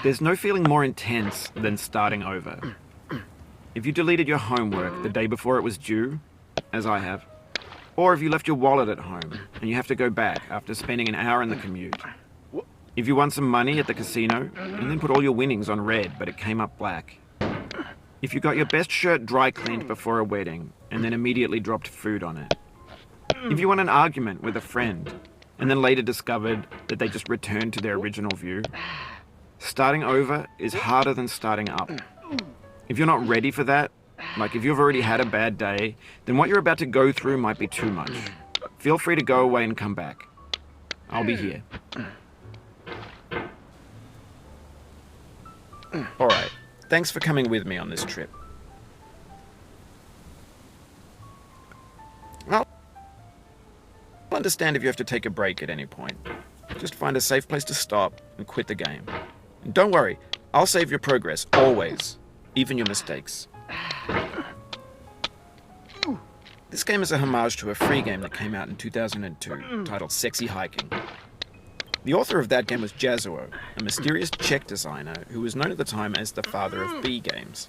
There's no feeling more intense than starting over. If you deleted your homework the day before it was due, as I have, or if you left your wallet at home and you have to go back after spending an hour in the commute. If you won some money at the casino and then put all your winnings on red but it came up black. If you got your best shirt dry cleaned before a wedding and then immediately dropped food on it. If you won an argument with a friend and then later discovered that they just returned to their original view. Starting over is harder than starting up. If you're not ready for that, like if you've already had a bad day, then what you're about to go through might be too much. Feel free to go away and come back. I'll be here. Alright, thanks for coming with me on this trip. I'll understand if you have to take a break at any point. Just find a safe place to stop and quit the game. And don't worry, I'll save your progress, always. Even your mistakes. This game is a homage to a free game that came out in 2002, titled Sexy Hiking. The author of that game was Jazuo, a mysterious Czech designer who was known at the time as the father of B games.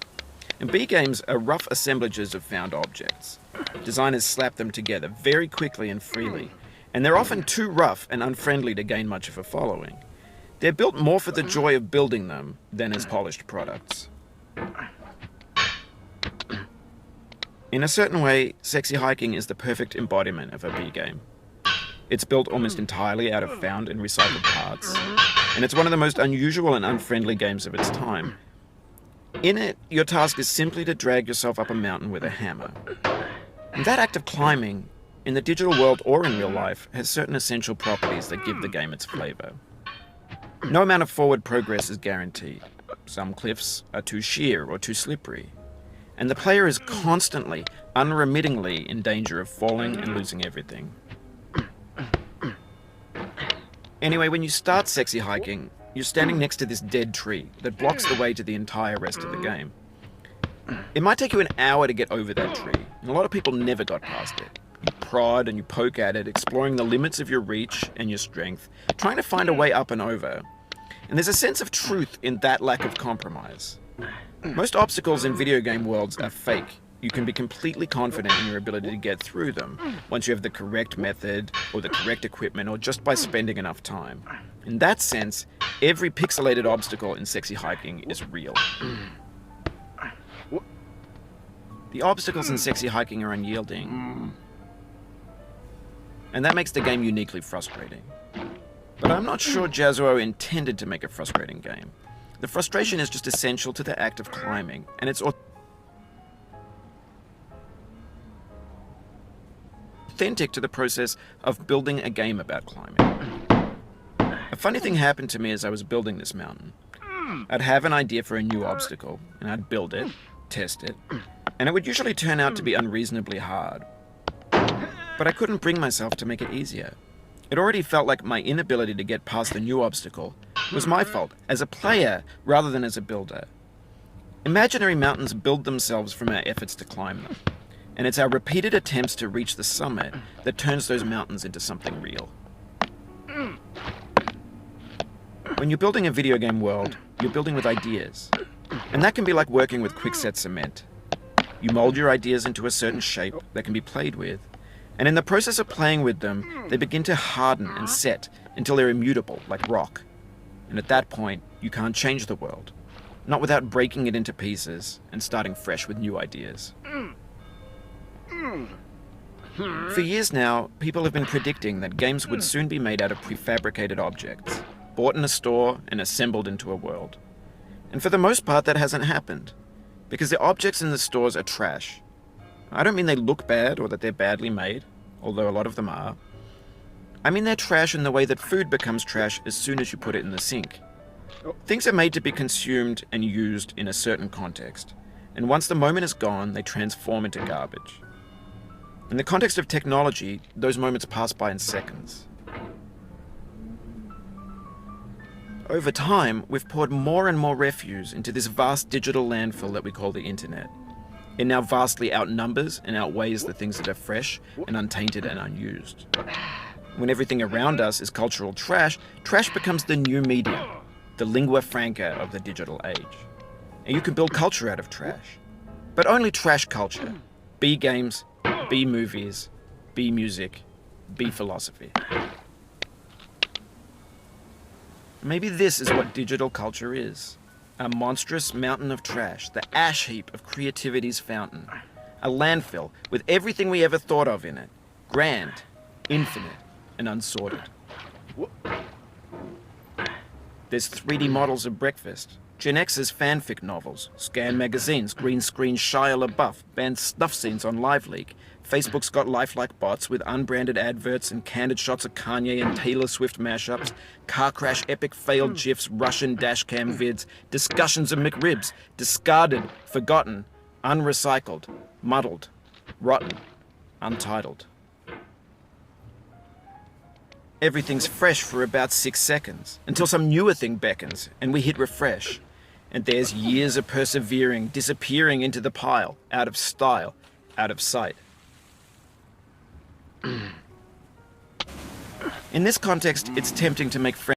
And B games are rough assemblages of found objects. Designers slap them together very quickly and freely, and they're often too rough and unfriendly to gain much of a following. They're built more for the joy of building them than as polished products. In a certain way, Sexy Hiking is the perfect embodiment of a B game. It's built almost entirely out of found and recycled parts, and it's one of the most unusual and unfriendly games of its time. In it, your task is simply to drag yourself up a mountain with a hammer. And that act of climbing, in the digital world or in real life, has certain essential properties that give the game its flavor. No amount of forward progress is guaranteed. Some cliffs are too sheer or too slippery. And the player is constantly, unremittingly in danger of falling and losing everything. Anyway, when you start Sexy Hiking, you're standing next to this dead tree that blocks the way to the entire rest of the game. It might take you an hour to get over that tree, and a lot of people never got past it. You prod and you poke at it, exploring the limits of your reach and your strength, trying to find a way up and over. And there's a sense of truth in that lack of compromise. Most obstacles in video game worlds are fake. You can be completely confident in your ability to get through them once you have the correct method or the correct equipment or just by spending enough time. In that sense, every pixelated obstacle in Sexy Hiking is real. The obstacles in Sexy Hiking are unyielding, and that makes the game uniquely frustrating. But I'm not sure Jazuo intended to make a frustrating game. The frustration is just essential to the act of climbing, and it's authentic to the process of building a game about climbing. A funny thing happened to me as I was building this mountain. I'd have an idea for a new obstacle, and I'd build it, test it, and it would usually turn out to be unreasonably hard. But I couldn't bring myself to make it easier. It already felt like my inability to get past the new obstacle was my fault, as a player rather than as a builder. Imaginary mountains build themselves from our efforts to climb them, and it's our repeated attempts to reach the summit that turns those mountains into something real. When you're building a video game world, you're building with ideas, and that can be like working with quickset cement. You mold your ideas into a certain shape that can be played with, and in the process of playing with them, they begin to harden and set until they're immutable, like rock. And at that point, you can't change the world, not without breaking it into pieces and starting fresh with new ideas. For years now, people have been predicting that games would soon be made out of prefabricated objects, bought in a store and assembled into a world. And for the most part, that hasn't happened, because the objects in the stores are trash. I don't mean they look bad or that they're badly made, although a lot of them are. I mean they're trash in the way that food becomes trash as soon as you put it in the sink. Things are made to be consumed and used in a certain context, and once the moment is gone, they transform into garbage. In the context of technology, those moments pass by in seconds. Over time, we've poured more and more refuse into this vast digital landfill that we call the internet. It now vastly outnumbers and outweighs the things that are fresh and untainted and unused. When everything around us is cultural trash, trash becomes the new medium, the lingua franca of the digital age. And you can build culture out of trash. But only trash culture. B games, B movies, B music, B philosophy. Maybe this is what digital culture is. A monstrous mountain of trash, the ash heap of creativity's fountain. A landfill with everything we ever thought of in it. Grand, infinite, and unsorted. There's 3D models of breakfast, Gen X's fanfic novels, scan magazines, green screen Shia LaBeouf, banned snuff scenes on LiveLeak. Facebook's got lifelike bots with unbranded adverts and candid shots of Kanye and Taylor Swift mashups, car crash epic failed GIFs, Russian dashcam vids, discussions of McRibs, discarded, forgotten, unrecycled, muddled, rotten, untitled. Everything's fresh for about 6 seconds, until some newer thing beckons, and we hit refresh. And there's years of persevering, disappearing into the pile, out of style, out of sight. In this context, it's tempting to make friends